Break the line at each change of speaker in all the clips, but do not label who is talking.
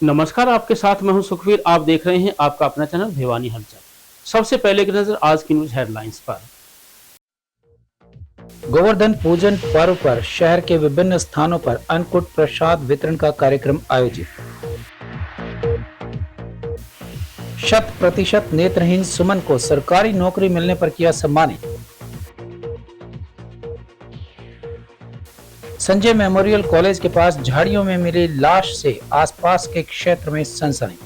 नमस्कार, आपके साथ मैं हूं सुखवीर। आप देख रहे हैं आपका अपना चैनल भिवानी हलचल। सबसे पहले की नजर आज की न्यूज हेडलाइंस पर।
गोवर्धन पूजन पर्व पर शहर के विभिन्न स्थानों पर अन्नकूट प्रसाद वितरण का कार्यक्रम आयोजित। 100% नेत्रहीन सुमन को सरकारी नौकरी मिलने पर किया सम्मानित। संजय मेमोरियल कॉलेज के पास झाड़ियों में मिली लाश से आसपास के क्षेत्र में सनसनी।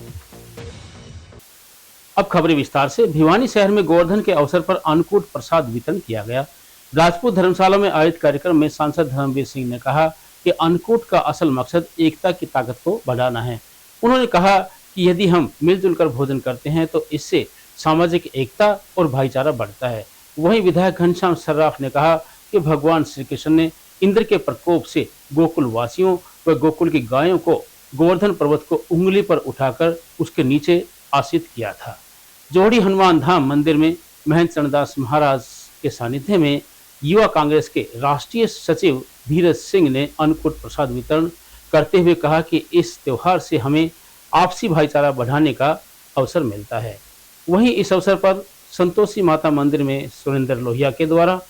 अब खबरें विस्तार से। भिवानी शहर में गोवर्धन के अवसर पर अन्नकूट प्रसाद वितरण किया गया। राजपूत धर्मशाला में आयोजित कार्यक्रम में सांसद धर्मवीर सिंह ने कहा कि अन्नकूट का असल मकसद एकता की ताकत को बढ़ाना है। उन्होंने कहा कि यदि हम मिलजुल कर भोजन करते हैं तो इससे सामाजिक एकता और भाईचारा बढ़ता है। वहीं विधायक घनश्याम सर्राफ ने कहा कि भगवान श्री कृष्ण ने इंद्र के प्रकोप से गोकुल वासियों व गोकुल की गायों को गोवर्धन पर्वत को उंगली पर उठाकर उसके नीचे आसीत किया था। जोड़ी हनुमान धाम मंदिर में महंत चरणदास महाराज के सानिध्य में युवा कांग्रेस के राष्ट्रीय सचिव धीरज सिंह ने अन्नकूट प्रसाद वितरण करते हुए कहा कि इस त्योहार से हमें आपसी भाईचारा बढ़ाने का अवसर मिलता है। वहीं इस अवसर पर संतोषी माता मंदिर में सुरेंद्र लोहिया के द्वारा,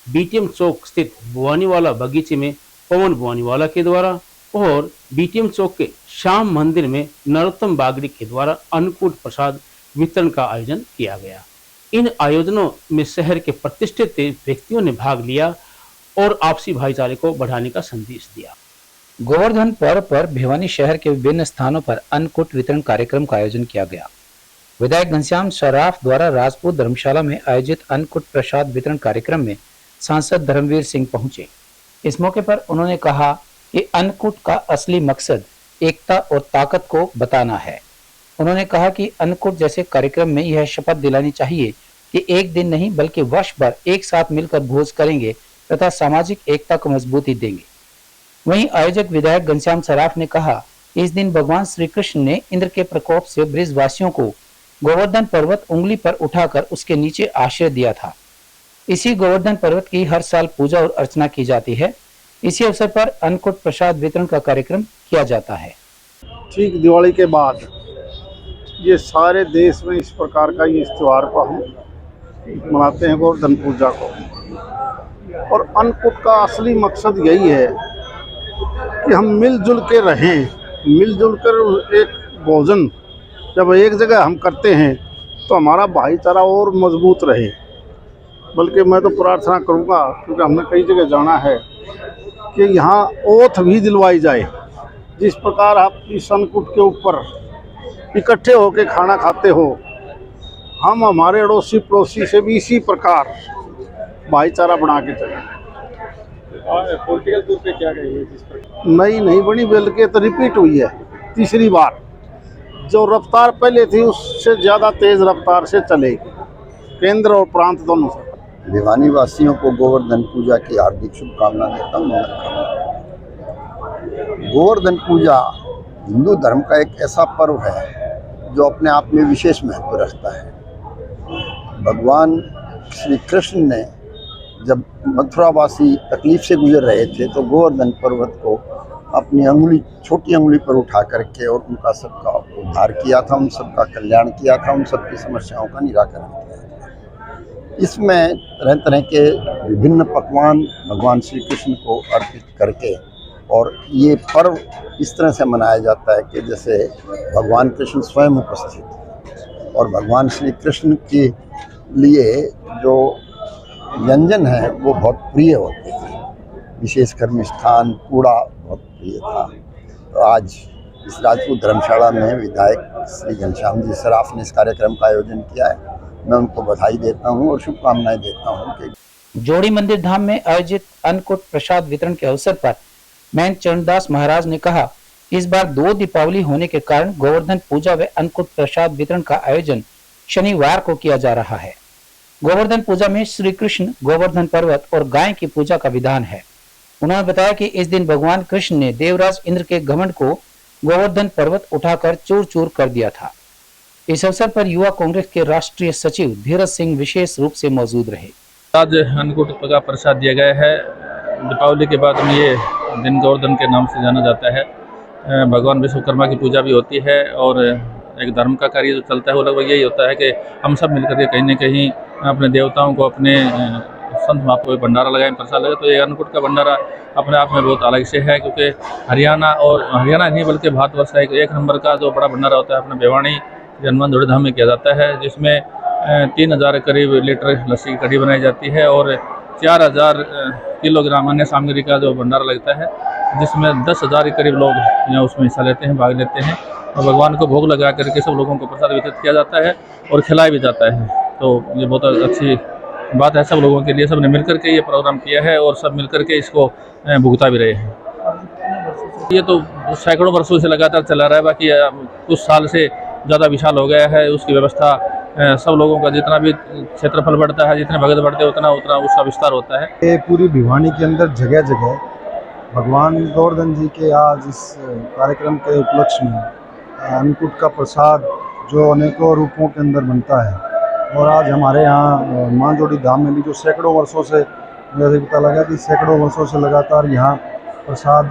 बीटीएम चौक स्थित बुआनीवाला बगीचे में पवन बुआनीवाला के द्वारा और बीटीएम चौक के श्याम मंदिर में नरोत्तम बागड़ी के द्वारा अन्नकूट प्रसाद वितरण का आयोजन किया गया। इन आयोजनों में शहर के प्रतिष्ठित व्यक्तियों ने भाग लिया और आपसी भाईचारे को बढ़ाने का संदेश दिया।
गोवर्धन पर्व पर भिवानी शहर के विभिन्न स्थानों पर अन्नकूट वितरण कार्यक्रम का आयोजन किया गया। विधायक घनश्याम सर्राफ द्वारा राजपूत धर्मशाला में आयोजित अन्नकूट प्रसाद वितरण कार्यक्रम में सांसद धर्मवीर सिंह पहुंचे। इस मौके पर उन्होंने कहा कि अन्नकूट का असली मकसद एकता और ताकत को बताना है। उन्होंने कहा कि अन्नकूट जैसे कार्यक्रम में यह शपथ दिलानी चाहिए कि एक दिन नहीं बल्कि वर्ष भर एक साथ मिलकर भोज करेंगे तथा सामाजिक एकता को मजबूती देंगे। वहीं आयोजक विधायक घनश्याम सर्राफ ने कहा कि इस दिन भगवान श्री कृष्ण ने इंद्र के प्रकोप से ब्रजवासियों को गोवर्धन पर्वत उंगली पर उठाकर उसके नीचे आश्रय दिया था। इसी गोवर्धन पर्वत की हर साल पूजा और अर्चना की जाती है। इसी अवसर पर अन्नकूट प्रसाद वितरण का कार्यक्रम किया जाता है।
ठीक दिवाली के बाद ये सारे देश में इस प्रकार का ये त्योहार को हम मनाते हैं, गोवर्धन पूजा को। और अन्नकूट का असली मकसद यही है कि हम मिलजुल के रहें, मिलजुल कर एक भोजन जब एक जगह हम करते हैं तो हमारा भाईचारा और मजबूत रहे। बल्कि मैं तो प्रार्थना करूंगा, क्योंकि हमने कई जगह जाना है, कि यहाँ ओथ भी दिलवाई जाए। जिस प्रकार आप इस अन्नकूट के ऊपर इकट्ठे होकर खाना खाते हो, हम हमारे अड़ोसी पड़ोसी से भी इसी प्रकार भाईचारा बना के चलें। पॉलिटिकल तौर पे क्या कहेंगे? जिस प्रकार नहीं बनी, बल्कि तो रिपीट हुई है तीसरी बार। जो रफ्तार पहले थी उससे ज़्यादा तेज़ रफ्तार से चलेगी, केंद्र और प्रांत दोनों से।
भिवानी वासियों को गोवर्धन पूजा की हार्दिक शुभकामना देता हूँ। गोवर्धन पूजा हिंदू धर्म का एक ऐसा पर्व है जो अपने आप में विशेष महत्व रखता है। भगवान श्री कृष्ण ने जब मथुरावासी तकलीफ से गुजर रहे थे तो गोवर्धन पर्वत को अपनी अंगुली, छोटी अंगुली पर उठा करके और उनका सबका उद्धार किया था, उन सबका कल्याण किया था, उन सबकी समस्याओं का निराकरण किया था। इसमें तरह तरह के विभिन्न पकवान भगवान श्री कृष्ण को अर्पित करके, और ये पर्व इस तरह से मनाया जाता है कि जैसे भगवान कृष्ण स्वयं उपस्थित, और भगवान श्री कृष्ण के लिए जो व्यंजन है वो बहुत प्रिय होते हैं, विशेषकर मिष्ठान कूड़ा बहुत प्रिय था। तो आज इस राजपूत धर्मशाला में विधायक श्री घनश्याम जी सर्राफ ने इस कार्यक्रम का आयोजन किया है। मैं उनको बधाई देता हूँ और शुभकामनाएं देता हूँ कि
जोड़ी मंदिर धाम में आयोजित अन्नकूट प्रसाद वितरण के अवसर पर महंत चरणदास महाराज ने कहा, इस बार 2 दीपावली होने के कारण गोवर्धन पूजा व अन्नकूट प्रसाद वितरण का आयोजन शनिवार को किया जा रहा है। गोवर्धन पूजा में श्री कृष्ण, गोवर्धन पर्वत और गाय की पूजा का विधान है। उन्होंने बताया कि इस दिन भगवान कृष्ण ने देवराज इंद्र के घमंड को गोवर्धन पर्वत उठाकर चूर चूर कर दिया था। इस अवसर पर युवा कांग्रेस के राष्ट्रीय सचिव धीरज सिंह विशेष रूप से मौजूद रहे।
आज अन्नकूट का प्रसाद दिया गया है। दीपावली के बाद में ये दिन गोवर्धन के नाम से जाना जाता है। भगवान विश्वकर्मा की पूजा भी होती है। और एक धर्म का कार्य जो चलता है वो लगभग यही होता है कि हम सब मिलकर के कहीं न कहीं अपने देवताओं को, अपने संत महात्माओं को भंडारा लगाएं, प्रसाद लगाएं। तो ये अन्नकूट का भंडारा अपने आप में बहुत अलग से है, क्योंकि हरियाणा नहीं बल्कि भारतवर्ष का एक नंबर का जो बड़ा भंडारा होता है अपने भिवानी हनुमान जोड़ी धाम में किया जाता है, जिसमें 3000 करीब लीटर लस्सी की कढ़ी बनाई जाती है और 4000 किलोग्राम अन्य सामग्री का जो भंडारा लगता है, जिसमें 10,000 के करीब लोग यहाँ उसमें हिस्सा लेते हैं, भाग लेते हैं। और भगवान को भोग लगा करके सब लोगों को प्रसाद वितरित किया जाता है और खिलाया भी जाता है। तो ये बहुत अच्छी बात है सब लोगों के लिए। सब ने मिलकर के ये प्रोग्राम किया है और सब मिलकर के इसको भुगता भी रहे हैं। ये तो सैकड़ों वर्षों से लगातार चला रहा है, बाकी कुछ साल से ज़्यादा विशाल हो गया है। उसकी व्यवस्था सब लोगों का, जितना भी क्षेत्रफल बढ़ता है, जितने भगत बढ़ते हैं, उतना उसका विस्तार होता है।
ये पूरी भिवानी के अंदर जगह जगह भगवान गोवर्धन जी के आज इस कार्यक्रम के उपलक्ष्य में अन्नकूट का प्रसाद जो अनेकों रूपों के अंदर बनता है, और आज हमारे यहाँ मां जोड़ी धाम में भी जो सैकड़ों वर्षों से, मुझे पता लगा कि सैकड़ों वर्षों से लगातार यहाँ प्रसाद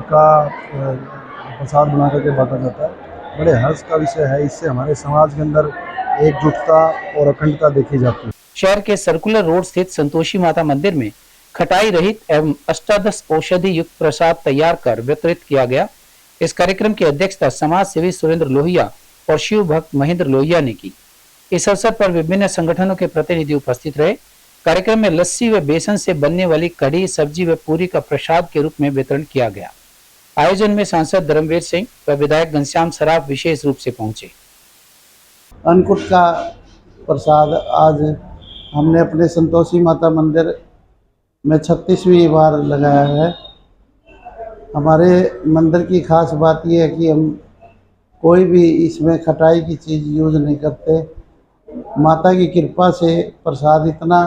बना करके बांटा जाता है। बड़े हर्ष का विषय है। इससे हमारे समाज के अंदर एकजुटता और अखंडता देखी जाती है।
शहर के सर्कुलर रोड स्थित संतोषी माता मंदिर में खटाई रहित एवं अष्टादश औषधि युक्त प्रसाद तैयार कर वितरित किया गया। इस कार्यक्रम की अध्यक्षता समाज सेवी सुरेंद्र लोहिया और शिव भक्त महेंद्र लोहिया ने की। इस अवसर पर विभिन्न संगठनों के प्रतिनिधि उपस्थित रहे। कार्यक्रम में लस्सी व बेसन से बनने वाली कढ़ी, सब्जी व पूरी का प्रसाद के रूप में वितरण किया गया। आयोजन में सांसद धर्मवीर सिंह व विधायक घनश्याम सराफ विशेष रूप से पहुंचे।
अन्नकूट का प्रसाद आज हमने अपने संतोषी माता मंदिर में 36वीं बार लगाया है। हमारे मंदिर की खास बात यह है कि हम कोई भी इसमें खटाई की चीज़ यूज़ नहीं करते। माता की कृपा से प्रसाद इतना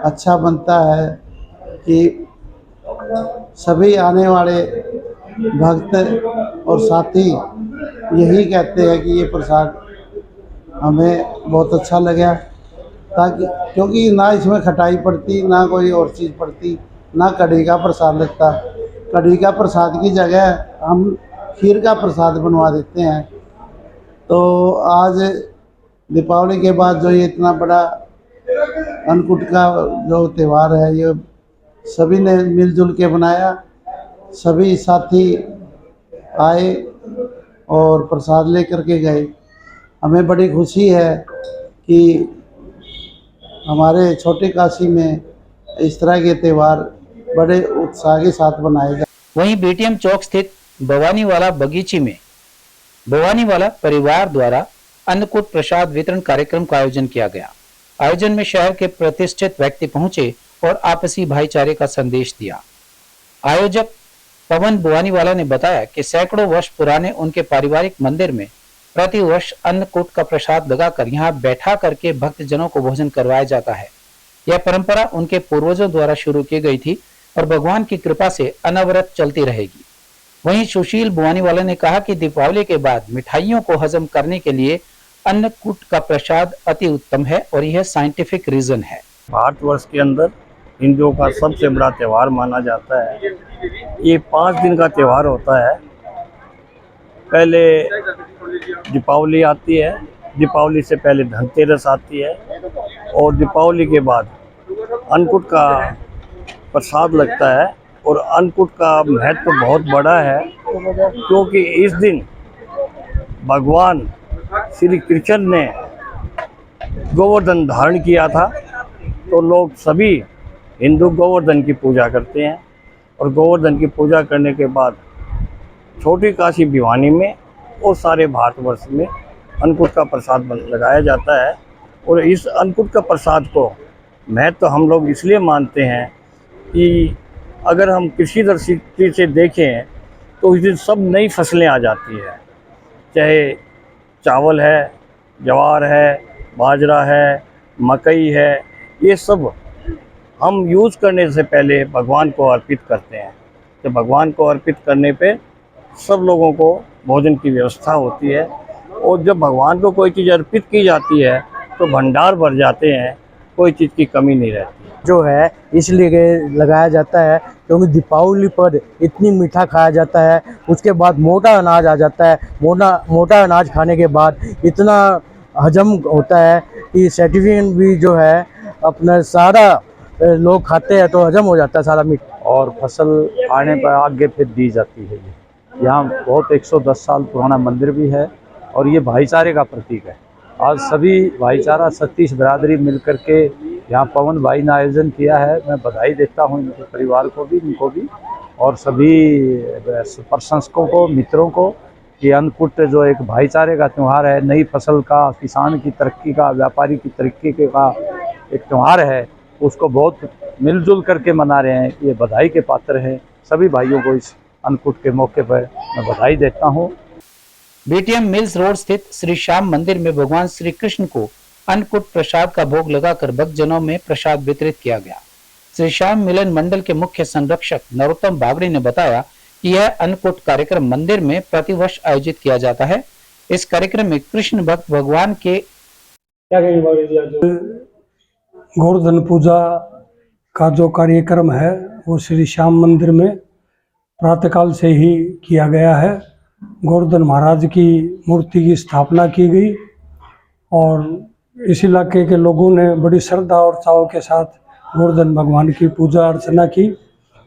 अच्छा बनता है कि सभी आने वाले भक्त और साथी यही कहते हैं कि ये प्रसाद हमें बहुत अच्छा लगा, ताकि क्योंकि ना इसमें खटाई पड़ती, ना कोई और चीज़ पड़ती, ना कढ़ी का प्रसाद लगता। कढ़ी का प्रसाद की जगह हम खीर का प्रसाद बनवा देते हैं। तो आज दीपावली के बाद जो ये इतना बड़ा अन्नकूट का जो त्यौहार है, ये सभी ने मिलजुल के बनाया। सभी साथी आए और प्रसाद लेकर के गए। हमें बड़ी खुशी है कि हमारे छोटे काशी में इस तरह के त्यौहार बड़े उत्साह के साथ मनाए गए।
वहीं बीटीएम चौक स्थित भवानीवाला बगीची में भवानीवाला परिवार द्वारा अन्नकूट प्रसाद वितरण कार्यक्रम का आयोजन किया गया। आयोजन में शहर के प्रतिष्ठित व्यक्ति पहुंचे और आपसी भाईचारे का संदेश दिया। आयोजक पवन भवानीवाला ने बताया कि सैकड़ों वर्ष पुराने उनके पारिवारिक मंदिर में प्रति वर्ष अन्नकूट का प्रसाद लगाकर यहाँ बैठा करके भक्तजनों को भोजन करवाया जाता है। यह परंपरा उनके पूर्वजों द्वारा शुरू की गई थी और भगवान की कृपा से अनवरत चलती रहेगी। वहीं सुशील भवानीवाला ने कहा कि दीपावली के बाद मिठाइयों को हजम करने के लिए अन्नकूट का प्रसाद अति उत्तम है और यह साइंटिफिक रीजन है।
भारतवर्ष के अंदर हिंदुओं का सबसे बड़ा त्यौहार माना जाता है। ये 5 दिन का त्यौहार होता है। पहले दीपावली आती है, दीपावली से पहले धनतेरस आती है और दीपावली के बाद अन्नकूट का प्रसाद लगता है। और अन्नकूट का महत्व बहुत बड़ा है, क्योंकि इस दिन भगवान श्री कृष्ण ने गोवर्धन धारण किया था। तो लोग सभी हिंदू गोवर्धन की पूजा करते हैं और गोवर्धन की पूजा करने के बाद छोटी काशी भिवानी में और सारे भारतवर्ष में अन्नकूट का प्रसाद लगाया जाता है। और इस अन्नकूट का प्रसाद को महत्व हम लोग इसलिए मानते हैं कि अगर हम कृषि दृष्टि से देखें तो इस दिन सब नई फसलें आ जाती है, चाहे चावल है, ज्वार है, बाजरा है, मकई है, ये सब हम यूज़ करने से पहले भगवान को अर्पित करते हैं। तो भगवान को अर्पित करने पे सब लोगों को भोजन की व्यवस्था होती है। और जब भगवान को कोई चीज़ अर्पित की जाती है तो भंडार भर जाते हैं। कोई चीज़ की कमी नहीं रहती।
जो है इसलिए लगाया जाता है क्योंकि दीपावली पर इतनी मीठा खाया जाता है, उसके बाद मोटा अनाज आ जाता है। मोटा अनाज खाने के बाद इतना हजम होता है कि सर्टिफिकेट भी जो है अपना सारा लोग खाते हैं तो हजम हो जाता है सारा मीठा।
और फसल आने पर आगे फिर दी जाती है। यहाँ बहुत 110 साल पुराना मंदिर भी है और ये भाईचारे का प्रतीक है। आज सभी भाईचारा सतीश बिरादरी मिलकर के यहाँ पवन भाई ने आयोजन किया है। मैं बधाई देता हूँ इनके परिवार को भी, इनको भी, और सभी प्रशंसकों को, मित्रों को कि अन्नकूट जो एक भाईचारे का त्यौहार है, नई फसल का, किसान की तरक्की का, व्यापारी की तरक्की का एक त्यौहार है, उसको बहुत मिलजुल करके मना रहे हैं। ये बधाई के पात्र हैं। सभी भाइयों को इस अन्नकूट के मौके पर मैं बधाई देता हूँ।
बीटीएम मिल्स रोड स्थित श्री श्याम मंदिर में भगवान श्री कृष्ण को अन्नकूट प्रसाद का भोग लगाकर भक्तजनों में प्रसाद वितरित किया गया। श्री श्याम मिलन मंडल के मुख्य संरक्षक नरोत्तम बागड़ी ने बताया कि यह अन्नकूट कार्यक्रम मंदिर में प्रतिवर्ष आयोजित किया जाता है। इस कार्यक्रम में कृष्ण भक्त भगवान के
गोवर्धन पूजा का जो कार्यक्रम है वो श्री श्याम मंदिर में प्रातःकाल से ही किया गया है। गोवर्धन महाराज की मूर्ति की स्थापना की गई और इस इलाके के लोगों ने बड़ी श्रद्धा और चाव के साथ गोवर्धन भगवान की पूजा अर्चना की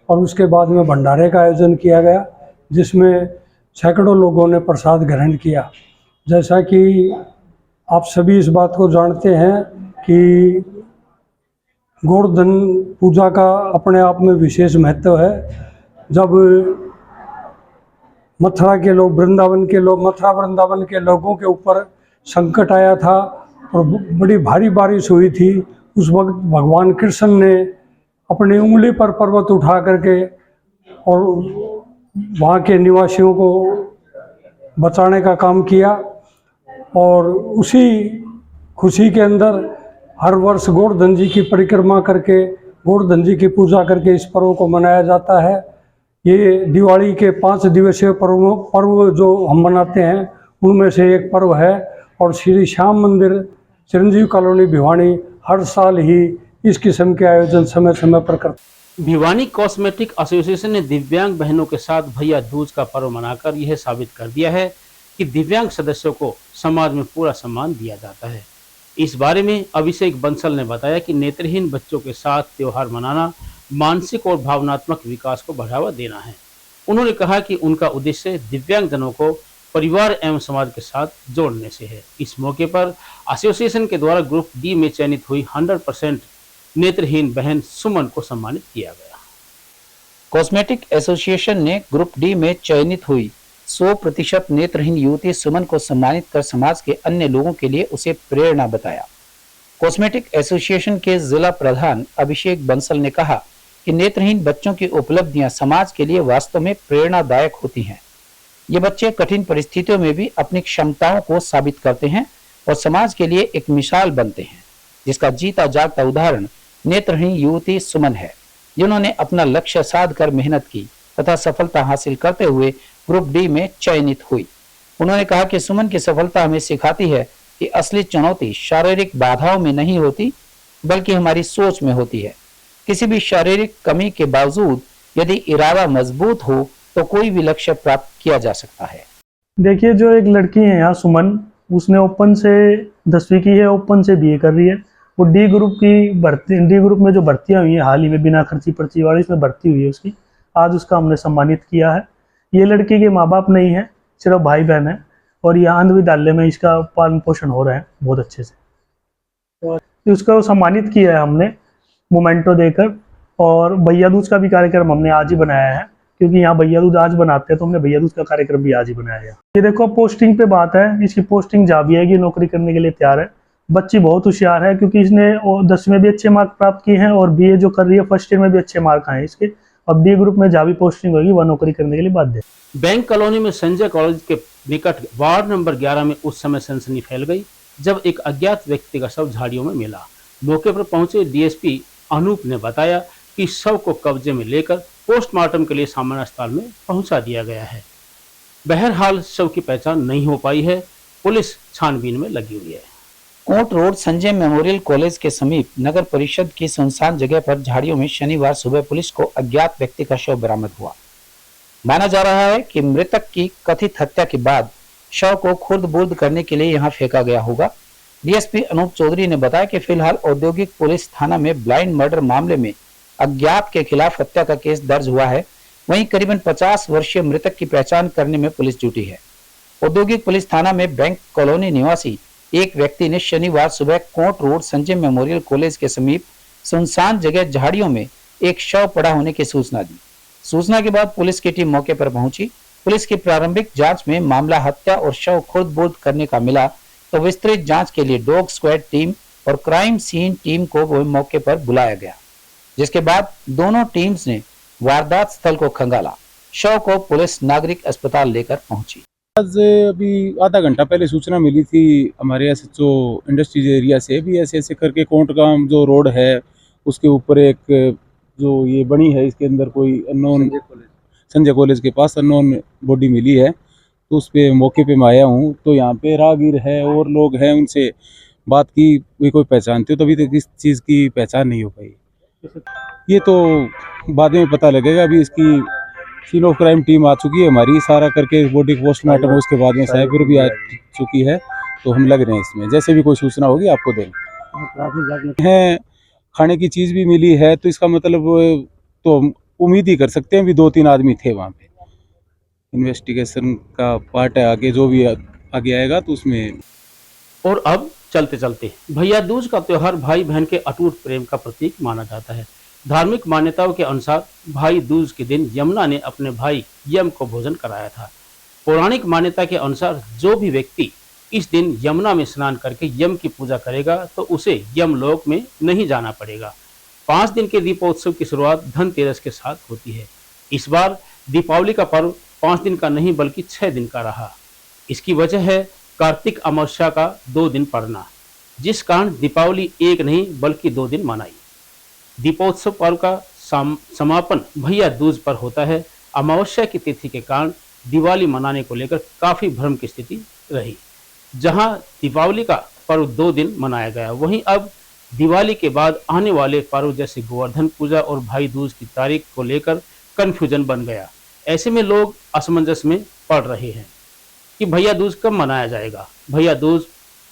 और उसके बाद में भंडारे का आयोजन किया गया, जिसमें सैकड़ों लोगों ने प्रसाद ग्रहण किया। जैसा कि आप सभी इस बात को जानते हैं कि गोवर्धन पूजा का अपने आप में विशेष महत्व है। जब मथुरा वृंदावन के लोगों के ऊपर संकट आया था और बड़ी भारी बारिश हुई थी, उस वक्त भगवान कृष्ण ने अपनी उंगली पर पर्वत उठा करके और वहाँ के निवासियों को बचाने का काम किया। और उसी खुशी के अंदर हर वर्ष गोवर्धन जी की परिक्रमा करके, गोवर्धन जी की पूजा करके इस पर्व को मनाया जाता है। ये दिवाली के 5 दिवसीय पर्व जो हम मनाते हैं उनमें से एक पर्व है और श्री श्याम मंदिर चिरंजीव कॉलोनी भिवानी हर साल ही इस किस्म के आयोजन समय समय पर करते।
भिवानी कॉस्मेटिक एसोसिएशन ने दिव्यांग बहनों के साथ भैया दूज का पर्व मनाकर यह साबित कर दिया है कि दिव्यांग सदस्यों को समाज में पूरा सम्मान दिया जाता है। इस बारे में अभिषेक बंसल ने बताया कि नेत्रहीन बच्चों के साथ त्योहार मनाना मानसिक और भावनात्मक विकास को बढ़ावा देना है। उन्होंने कहा कि उनका उद्देश्य दिव्यांगजनों को परिवार एवं समाज के साथ जोड़ने से है। इस मौके पर एसोसिएशन के द्वारा ग्रुप डी में चयनित हुई 100% नेत्रहीन बहन सुमन को सम्मानित किया गया।
कॉस्मेटिक एसोसिएशन ने ग्रुप डी में चयनित हुई 100% नेत्रहीन युवती सुमन को सम्मानित कर समाज के अन्य लोगों के लिए उसे प्रेरणा बताया। कॉस्मेटिक एसोसिएशन के जिला प्रधान अभिषेक बंसल ने कहा कि नेत्रहीन बच्चों की उपलब्धियां समाज के लिए वास्तव में प्रेरणादायक होती हैं। ये बच्चे कठिन परिस्थितियों में भी अपनी क्षमताओं को साबित करते हैं और समाज के लिए एक मिसाल बनते हैं, जिसका जीता जागता उदाहरण नेत्रहीन युवती सुमन है, जिन्होंने अपना लक्ष्य साध कर मेहनत की तथा सफलता हासिल करते हुए ग्रुप डी में चयनित हुई। उन्होंने कहा कि सुमन की सफलता हमें सिखाती है कि असली चुनौती शारीरिक बाधाओं में नहीं होती, बल्कि हमारी सोच में होती है। किसी भी शारीरिक कमी के बावजूद यदि इरादा मजबूत हो तो कोई भी लक्ष्य प्राप्त किया जा सकता है।
देखिए, जो एक लड़की है यहाँ सुमन, उसने ओपन से 10वीं की है, ओपन से बीए कर रही है। वो डी ग्रुप में जो भर्तियाँ हुई हैं हाल ही में बिना खर्ची पर्ची वाली, इसमें भर्ती हुई है उसकी। आज उसका हमने सम्मानित किया है। ये लड़की के माँ बाप नहीं है, सिर्फ भाई बहन है और यहाँ आंध्र विद्यालय में इसका पालन पोषण हो रहा है बहुत अच्छे से। तो उसका सम्मानित किया है हमने मोमेंटो देकर। और भैया दूज का भी कार्यक्रम हमने आज ही बनाया है, क्योंकि यहाँ भैया दूज आज बनाते हैं, तो हमने भैया दूज का कार्यक्रम भी आज ही बनाया है। ये देखो, पोस्टिंग पे बात है, इसकी पोस्टिंग जहाँ भी आएगी नौकरी करने के लिए तैयार है। बच्ची बहुत होशियार है, क्योंकि इसने 10वीं में भी अच्छे मार्क प्राप्त किए हैं और बीए जो कर रही है फर्स्ट ईयर में भी अच्छे मार्क आए इसके। अब डी ग्रुप में जहाँ भी पोस्टिंग होगी वह नौकरी करने के लिए बाध्य है।
बैंक कॉलोनी में संजय कॉलेज के निकट वार्ड नंबर 11 में उस समय सनसनी फैल गई जब एक अज्ञात व्यक्ति का शव झाड़ियों में मिला। मौके पर पहुंचे डीएसपी अनूप ने बताया कि शव को कब्जे में लेकर पोस्टमार्टम के लिए सामान्य अस्पताल में पहुंचा दिया गया है। बहरहाल शव की पहचान नहीं हो पाई है। पुलिस छानबीन में लगी हुई है।
Kot road Sanjay memorial college के समीप नगर परिषद की सुनसान जगह पर झाड़ियों में शनिवार सुबह पुलिस को अज्ञात व्यक्ति का शव बरामद हुआ। माना जा रहा है कि मृतक की कथित हत्या के बाद शव को खुर्द-बुर्द करने के लिए यहां फेंका गया होगा। डीएसपी अनूप चौधरी ने बताया कि फिलहाल औद्योगिक पुलिस थाना में ब्लाइंड मर्डर मामले में अज्ञात के खिलाफ हत्या का केस दर्ज हुआ है। वहीं करीबन 50 वर्षीय मृतक की पहचान करने में पुलिस जुटी है। औद्योगिक पुलिस थाना में बैंक कॉलोनी निवासी एक व्यक्ति ने शनिवार सुबह Kot road Sanjay memorial college के समीप सुनसान जगह झाड़ियों में एक शव पड़ा होने की सूचना दी। सूचना के बाद पुलिस की टीम मौके पर पहुंची। पुलिस की प्रारंभिक जांच में मामला हत्या और शव खुर्द-बुर्द करने का मिला तो विस्तृत जांच के लिए डॉग स्क्वाड टीम और क्राइम सीन टीम को मौके पर बुलाया गया, जिसके बाद दोनों टीम्स ने वारदात स्थल को खंगाला। शव को पुलिस नागरिक अस्पताल लेकर पहुंची।
आज अभी आधा घंटा पहले सूचना मिली थी हमारे एसएचओ इंडस्ट्रीज एरिया से भी ऐसे करके कोंटगांव जो रोड है उसके ऊपर एक जो ये बनी है इसके अंदर कोई अननोन संजय कॉलेज के पास अननोन बॉडी मिली है। तो उस पे मौके पे मैं आया हूँ। तो यहाँ पे राहगीर है और लोग हैं, उनसे बात की, वे कोई पहचानते हो, तभी तक किस चीज़ की पहचान नहीं हो पाई। ये तो बाद में पता लगेगा। अभी इसकी सीन ऑफ क्राइम टीम आ चुकी है हमारी, सारा करके बॉडी पोस्टमार्टम है, उसके बाद में साइबर भी आ चुकी है। तो हम लग रहे हैं इसमें, जैसे भी कोई सूचना होगी आपको देंगे। हैं खाने की चीज़ भी मिली है, तो इसका मतलब तो उम्मीद ही कर सकते हैं भी 2-3 आदमी थे वहाँ पे। इन्वेस्टिगेशन का पार्ट है, आगे जो भी आगे आएगा तो उसमें।
और अब चलते चलते भैया दूज का त्योहार भाई बहन के अटूट प्रेम का प्रतीक माना जाता है। धार्मिक मान्यताओं के अनुसार भाई दूज के दिन यमुना ने अपने भाई यम को भोजन कराया था। पौराणिक मान्यता के अनुसार जो भी व्यक्ति इस दिन यमुना में स्नान करके यम की पूजा करेगा तो उसे यमलोक में नहीं जाना पड़ेगा। 5 दिन के दीपोत्सव की शुरुआत धनतेरस के साथ होती है। इस बार दीपावली का पर्व 5 दिन का नहीं बल्कि 6 दिन का रहा। इसकी वजह है कार्तिक अमावस्या का 2 दिन पड़ना, जिस कारण दीपावली 1 नहीं बल्कि 2 दिन मनाई। दीपोत्सव पर्व का समापन भैया दूज पर होता है। अमावस्या की तिथि के कारण दिवाली मनाने को लेकर काफी भ्रम की स्थिति रही। जहां दीपावली का पर्व 2 दिन मनाया गया, वहीं अब दिवाली के बाद आने वाले पर्व जैसे गोवर्धन पूजा और भाई दूज की तारीख को लेकर कंफ्यूजन बन गया। ऐसे में लोग असमंजस में पड़ रहे हैं कि भैया दूज कब मनाया जाएगा। भैया दूज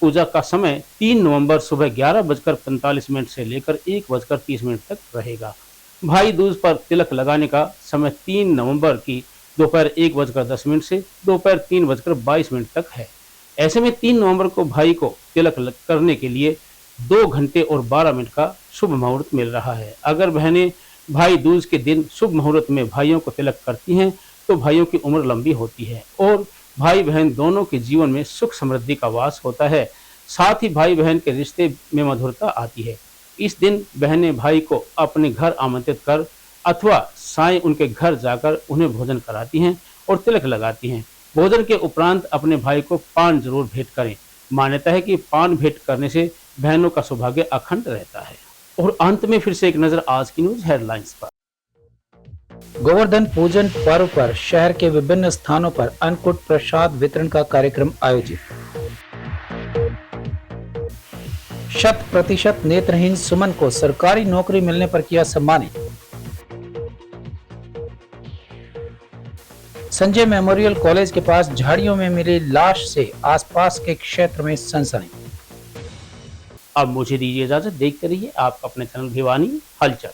पूजा का समय 3 नवंबर सुबह 11:45 से लेकर 1:30 तक रहेगा। भाई दूज पर तिलक लगाने का समय 3 नवंबर की दोपहर 1:10 से दोपहर 3:22 तक है। ऐसे में 3 नवंबर को भाई को तिलक करने के लिए 2 घंटे और 12 मिनट का शुभ मुहूर्त मिल रहा है। अगर बहनें भाई दूज के दिन शुभ मुहूर्त में भाइयों को तिलक करती हैं तो भाइयों की उम्र लंबी होती है और भाई बहन दोनों के जीवन में सुख समृद्धि का वास होता है। साथ ही भाई बहन के रिश्ते में मधुरता आती है। इस दिन बहनें भाई को अपने घर आमंत्रित कर अथवा साएं उनके घर जाकर उन्हें भोजन कराती हैं और तिलक लगाती हैं। भोजन के उपरांत अपने भाई को पान जरूर भेंट करें। मान्यता है कि पान भेंट करने से बहनों का सौभाग्य अखंड रहता है। और अंत में फिर से एक नजर आज की न्यूज हेडलाइंस पर।
गोवर्धन पूजन पर्व पर शहर के विभिन्न स्थानों पर अन्नकूट प्रसाद वितरण का कार्यक्रम आयोजित। 100% नेत्रहीन सुमन को सरकारी नौकरी मिलने पर किया सम्मानित। संजय मेमोरियल कॉलेज के पास झाड़ियों में मिली लाश से आसपास के क्षेत्र में सनसनी।
अब मुझे दीजिए इजाजत। देखते रहिए आप अपने चैनल भिवानी हलचल।